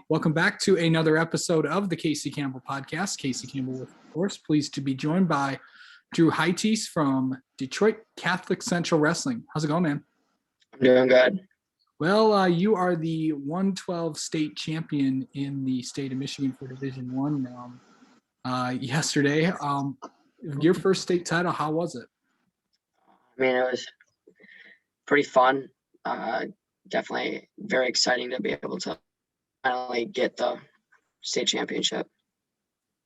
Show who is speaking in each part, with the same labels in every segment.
Speaker 1: Welcome back to another episode of the Casey Campbell podcast. Casey Campbell, of course, pleased to be joined by Drew Heethuis from Detroit Catholic Central Wrestling. How's it going, man?
Speaker 2: I'm doing good.
Speaker 1: Well, you are the 112 state champion in the state of Michigan for Division I yesterday. Your first state title, how was it?
Speaker 2: I mean, it was pretty fun. Definitely very exciting to be able to finally get the state championship.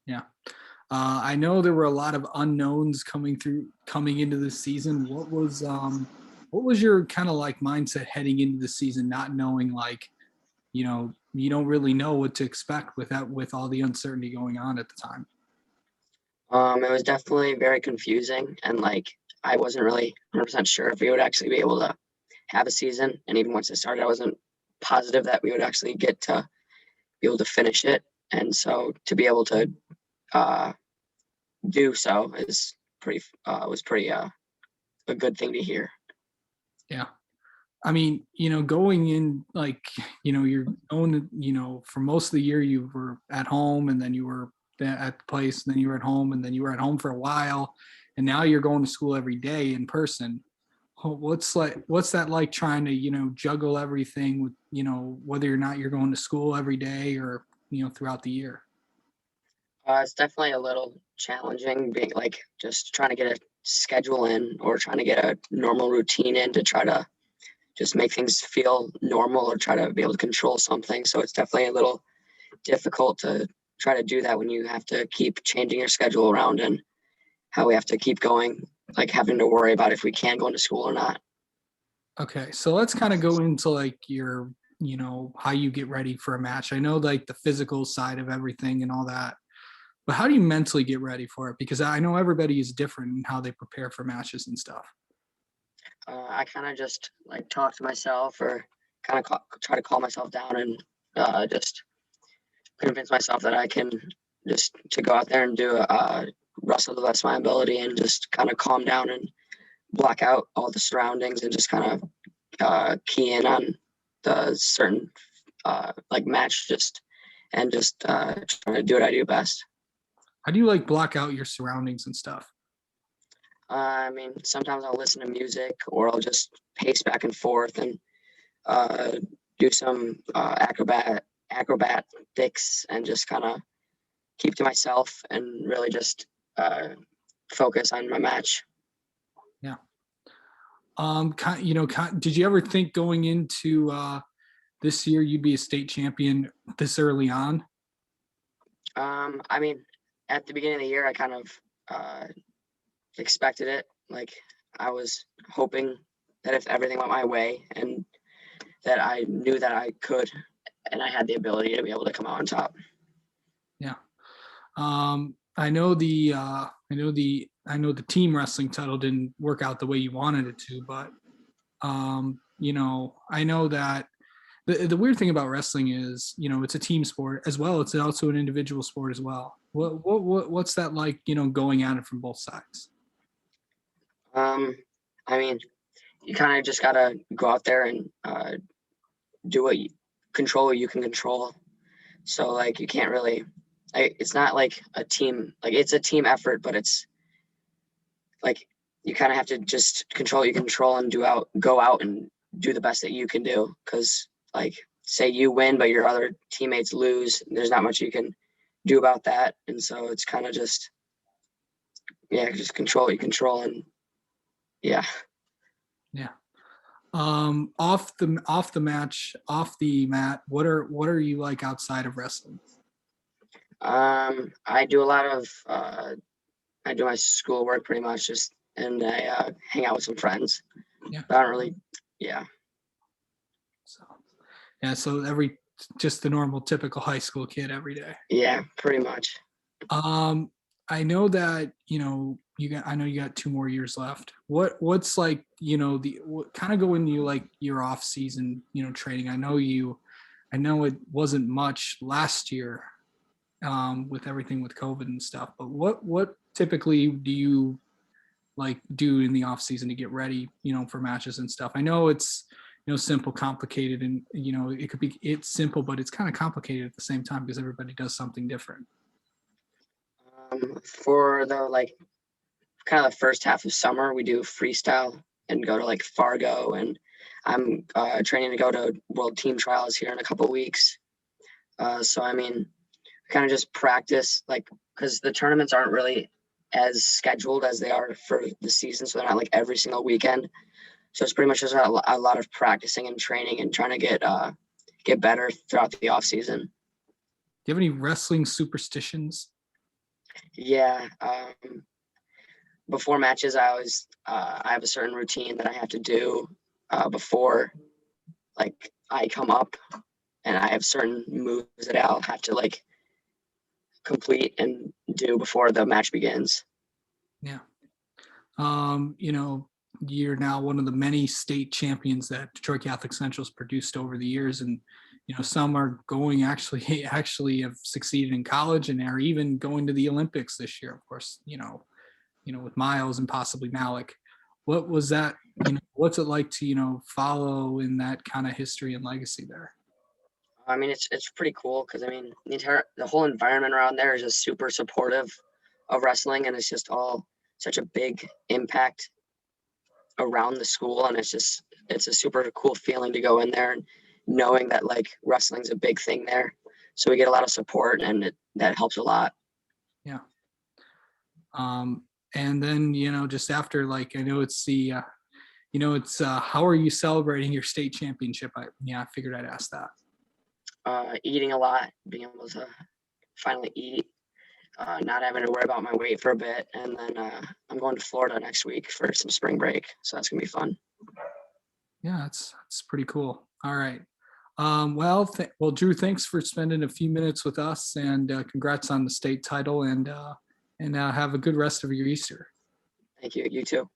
Speaker 1: Yeah. I know there were a lot of unknowns coming into this season. What was your kind of like mindset heading into the season, not knowing you don't really know what to expect with all the uncertainty going on at the time?
Speaker 2: It was definitely very confusing, and I wasn't really 100% sure if we would actually be able to have a season. And even once it started, I wasn't positive that we would actually get to be able to finish it. And so to be able to do so is was pretty a good thing to hear.
Speaker 1: Yeah. I mean, going in, you're going for most of the year you were at home, and then you were at the place, and then you were at home, and then you were at home for a while, and now you're going to school every day in person. What's that like trying to, juggle everything with, whether or not you're going to school every day or, throughout the year?
Speaker 2: It's definitely a little challenging being just trying to get a schedule in or trying to get a normal routine in to try to just make things feel normal or try to be able to control something. So it's definitely a little difficult to try to do that when you have to keep changing your schedule around and how we have to keep going, having to worry about if we can go into school or not.
Speaker 1: Okay. So let's kind of go into your, how you get ready for a match. I know the physical side of everything and all that, but how do you mentally get ready for it? Because I know everybody is different in how they prepare for matches and stuff.
Speaker 2: I kind of just talk to myself or kind of try to calm myself down and just convince myself that I can just to go out there and do a wrestle to the best of my ability and just kind of calm down and block out all the surroundings and just kind of key in on the certain match try to do what I do best.
Speaker 1: How do you block out your surroundings and stuff?
Speaker 2: I mean, sometimes I'll listen to music or I'll just pace back and forth and do some acrobatics and just kind of keep to myself and really just focus on my match.
Speaker 1: Yeah. Did you ever think going into this year you'd be a state champion this early on?
Speaker 2: I mean, at the beginning of the year, I kind of expected it. I was hoping that if everything went my way and that I knew that I could and I had the ability to be able to come out on top.
Speaker 1: Yeah. I know the team wrestling title didn't work out the way you wanted it to, but I know that the weird thing about wrestling is, it's a team sport as well. It's also an individual sport as well. What's that like, going at it from both sides?
Speaker 2: I mean, you kind of just gotta go out there and control what you can control. So you can't really. It's not like a team. It's a team effort, but it's you kind of have to just control what you control and go out and do the best that you can do. Because say you win, but your other teammates lose, there's not much you can do about that. And so it's kind of just control what you control and yeah.
Speaker 1: Yeah. Off the mat, what are you like outside of wrestling?
Speaker 2: I do a lot of I do my schoolwork pretty much and I hang out with some friends.
Speaker 1: Yeah.
Speaker 2: But I don't really
Speaker 1: So just the normal typical high school kid every day.
Speaker 2: Yeah, pretty much.
Speaker 1: I know that, I know you got 2 more years left. What's kind of go into your off season, training. I know it wasn't much last year with everything with COVID and stuff, but what typically do you do in the off season to get ready, for matches and stuff? I know it's simple, complicated, and it's simple, but it's kind of complicated at the same time because everybody does something different.
Speaker 2: For the like kind of the first half of summer, we do freestyle and go to like Fargo, and I'm training to go to World Team Trials here in a couple weeks. So I mean, kind of just practice like because the tournaments aren't really as scheduled as they are for the season, so they're not like every single weekend. So it's pretty much just a lot of practicing and training and trying to get better throughout the off season.
Speaker 1: Do you have any wrestling superstitions?
Speaker 2: Yeah. Before matches, I have a certain routine that I have to do before like I come up, and I have certain moves that I'll have to like complete and do before the match begins.
Speaker 1: Yeah. You're now one of the many state champions that Detroit Catholic Central's produced over the years, and some are going actually have succeeded in college and are even going to the Olympics this year. Of course, with Miles and possibly Malik. What was that? What's it like to follow in that kind of history and legacy there?
Speaker 2: I mean, it's pretty cool because I mean the whole environment around there is just super supportive of wrestling, and it's just all such a big impact around the school, and it's a super cool feeling to go in there and knowing that like wrestling's a big thing there. So we get a lot of support, and that helps a lot.
Speaker 1: Yeah. And then just after, like, I know it's the how are you celebrating your state championship? I figured I'd ask that.
Speaker 2: Eating a lot, being able to finally eat, not having to worry about my weight for a bit, and then I'm going to Florida next week for some spring break, so that's gonna be fun.
Speaker 1: Yeah, it's pretty cool. All right. Well, Drew, thanks for spending a few minutes with us, and congrats on the state title, and have a good rest of your Easter.
Speaker 2: Thank you. You too.